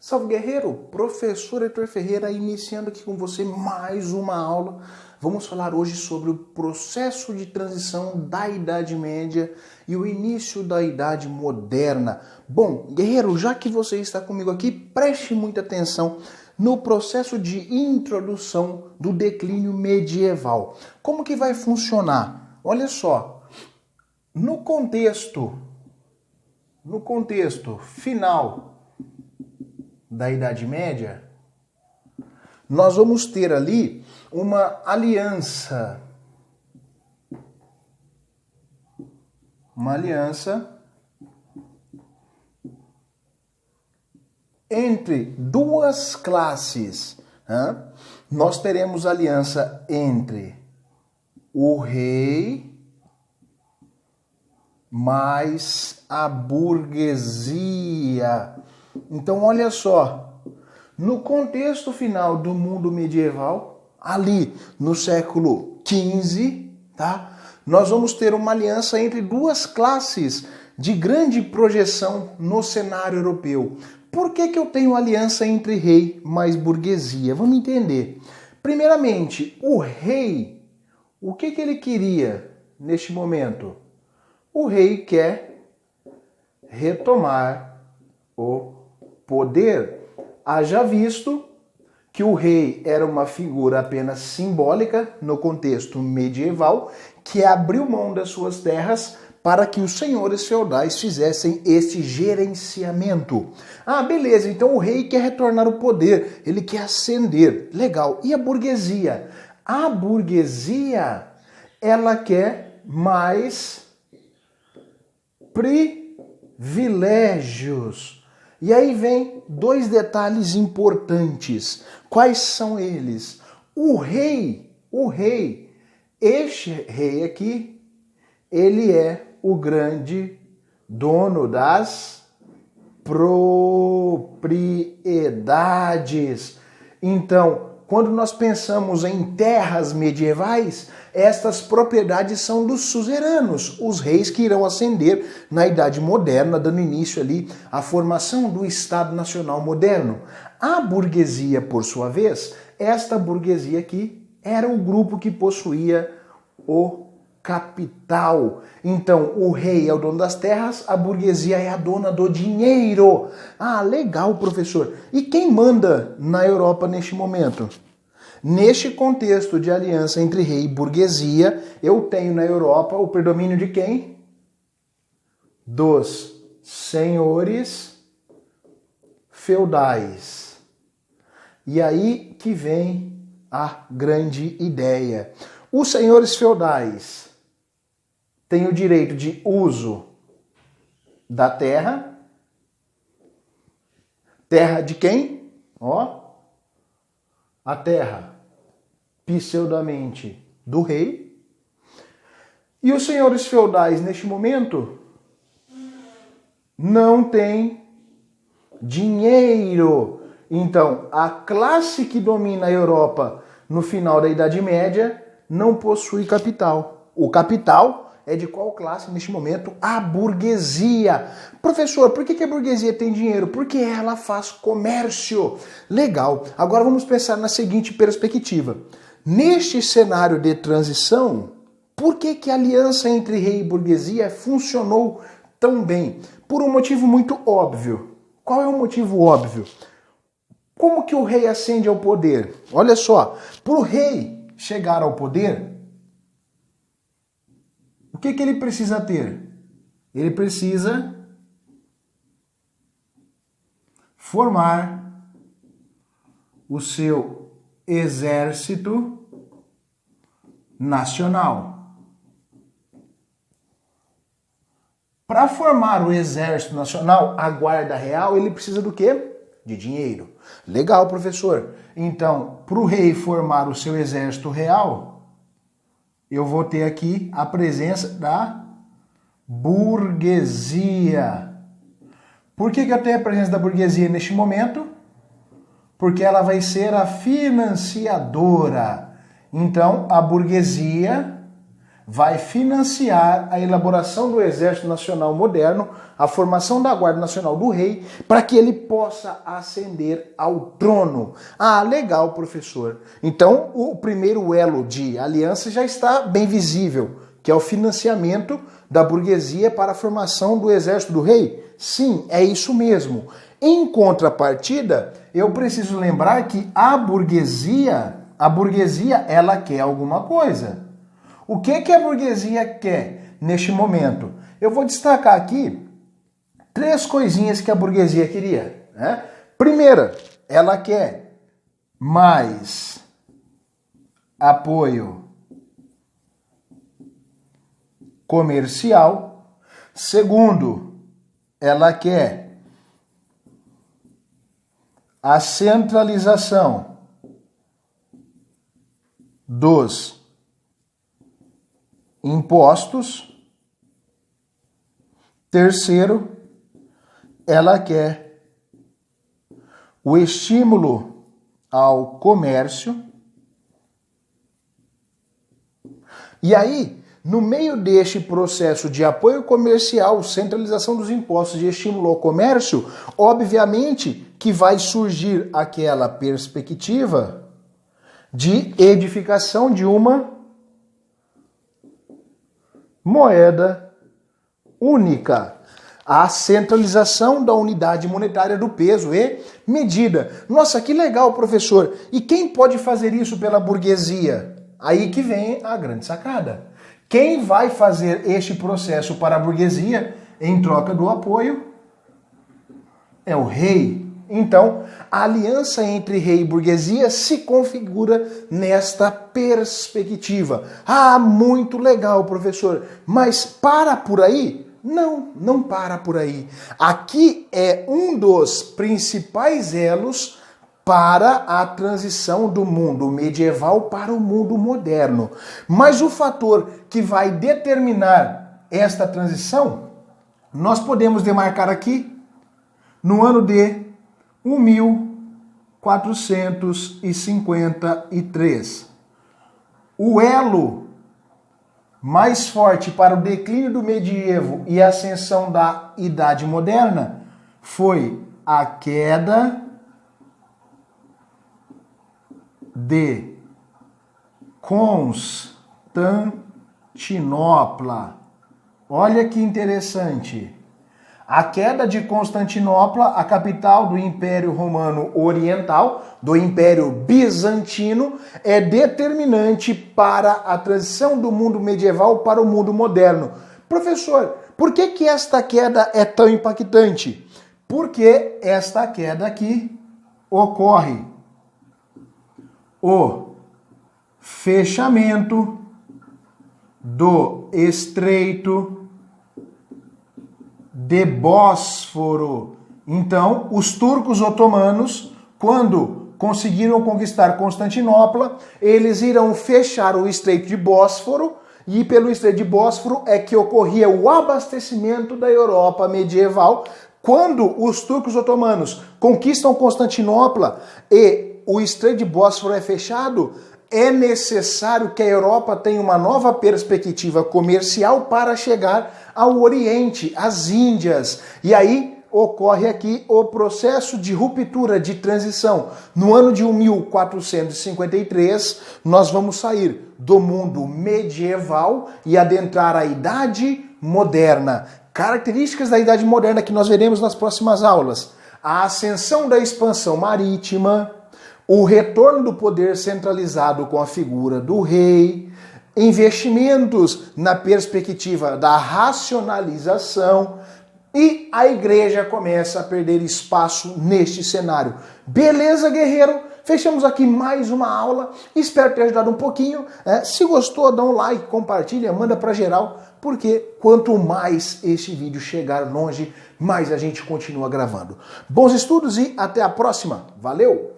Salve guerreiro, professor Heitor Ferreira iniciando aqui com você mais uma aula. Vamos falar hoje sobre o processo de transição da Idade Média e o início da Idade Moderna. Bom, guerreiro, já que você está comigo aqui, preste muita atenção no processo de introdução do declínio medieval. Como que vai funcionar? Olha só, no contexto final da Idade Média, nós vamos ter ali uma aliança. Entre duas classes. Nós teremos aliança entre o rei mais a burguesia. Então, olha só, no contexto final do mundo medieval, ali no século XV, tá? Nós vamos ter uma aliança entre duas classes de grande projeção no cenário europeu. Por que eu tenho aliança entre rei mais burguesia? Vamos entender. Primeiramente, o rei, o que ele queria neste momento? O rei quer retomar o poder. Haja visto que o rei era uma figura apenas simbólica no contexto medieval, que abriu mão das suas terras para que os senhores feudais fizessem este gerenciamento. Ah, beleza, então o rei quer retornar o poder, ele quer ascender. Legal. E a burguesia? A burguesia, ela quer mais privilégios. E aí vem dois detalhes importantes. Quais são eles? O rei, este rei aqui, ele é o grande dono das propriedades. Então, quando nós pensamos em terras medievais, estas propriedades são dos suzeranos, os reis que irão ascender na Idade Moderna, dando início ali à formação do Estado Nacional Moderno. A burguesia, por sua vez, esta burguesia aqui era o grupo que possuía o capital. Então, o rei é o dono das terras, a burguesia é a dona do dinheiro. Ah, legal, professor. E quem manda na Europa neste momento? Neste contexto de aliança entre rei e burguesia, eu tenho na Europa o predomínio de quem? Dos senhores feudais. E aí que vem a grande ideia. Os senhores feudais têm o direito de uso da terra. Terra de quem? A terra, pseudamente, do rei. E os senhores feudais, neste momento, não têm dinheiro. Então, a classe que domina a Europa no final da Idade Média não possui capital. O capital é de qual classe neste momento? A burguesia. Professor, por que a burguesia tem dinheiro? Porque ela faz comércio. Legal. Agora vamos pensar na seguinte perspectiva. Neste cenário de transição, por que a aliança entre rei e burguesia funcionou tão bem? Por um motivo muito óbvio. Qual é o motivo óbvio? Como que o rei ascende ao poder? Olha só, para o rei chegar ao poder, o que ele precisa ter? Ele precisa formar o seu exército nacional. Para formar o exército nacional, a guarda real, ele precisa do quê? De dinheiro. Legal, professor. Então, para o rei formar o seu exército real, eu vou ter aqui a presença da burguesia. Por que eu tenho a presença da burguesia neste momento? Porque ela vai ser a financiadora. Então, a burguesia vai financiar a elaboração do Exército Nacional Moderno, a formação da Guarda Nacional do Rei, para que ele possa ascender ao trono. Ah, legal, professor. Então, o primeiro elo de aliança já está bem visível, que é o financiamento da burguesia para a formação do Exército do Rei. Sim, é isso mesmo. Em contrapartida, eu preciso lembrar que a burguesia, ela quer alguma coisa. O que a burguesia quer neste momento? Eu vou destacar aqui 3 coisinhas que a burguesia queria, né? Primeira, ela quer mais apoio comercial. Segundo, ela quer a centralização dos impostos. Terceiro, ela quer o estímulo ao comércio. E aí, no meio deste processo de apoio comercial, centralização dos impostos e estímulo ao comércio, obviamente que vai surgir aquela perspectiva de edificação de uma moeda única. A centralização da unidade monetária do peso e medida. Nossa, que legal, professor. E quem pode fazer isso pela burguesia? Aí que vem a grande sacada. Quem vai fazer este processo para a burguesia em troca do apoio é o rei. Então, a aliança entre rei e burguesia se configura nesta perspectiva. Ah, muito legal, professor. Mas para por aí? Não, não para por aí. Aqui é um dos principais elos para a transição do mundo medieval para o mundo moderno. Mas o fator que vai determinar esta transição, nós podemos demarcar aqui no ano de 1453. O elo mais forte para o declínio do medievo e a ascensão da Idade Moderna foi a queda de Constantinopla. Olha que interessante. A queda de Constantinopla, a capital do Império Romano Oriental, do Império Bizantino, é determinante para a transição do mundo medieval para o mundo moderno. Professor, por que esta queda é tão impactante? Porque esta queda aqui ocorre o fechamento do Estreito de Bósforo. Então, os turcos otomanos, quando conseguiram conquistar Constantinopla, eles irão fechar o Estreito de Bósforo, e pelo Estreito de Bósforo é que ocorria o abastecimento da Europa medieval. Quando os turcos otomanos conquistam Constantinopla e o Estreito de Bósforo é fechado, é necessário que a Europa tenha uma nova perspectiva comercial para chegar ao Oriente, às Índias. E aí ocorre aqui o processo de ruptura, de transição. No ano de 1453, nós vamos sair do mundo medieval e adentrar a Idade Moderna. Características da Idade Moderna que nós veremos nas próximas aulas. A ascensão da expansão marítima, o retorno do poder centralizado com a figura do rei, investimentos na perspectiva da racionalização, e a igreja começa a perder espaço neste cenário. Beleza, guerreiro? Fechamos aqui mais uma aula. Espero ter ajudado um pouquinho. Se gostou, dá um like, compartilha, manda para geral, porque quanto mais este vídeo chegar longe, mais a gente continua gravando. Bons estudos e até a próxima. Valeu!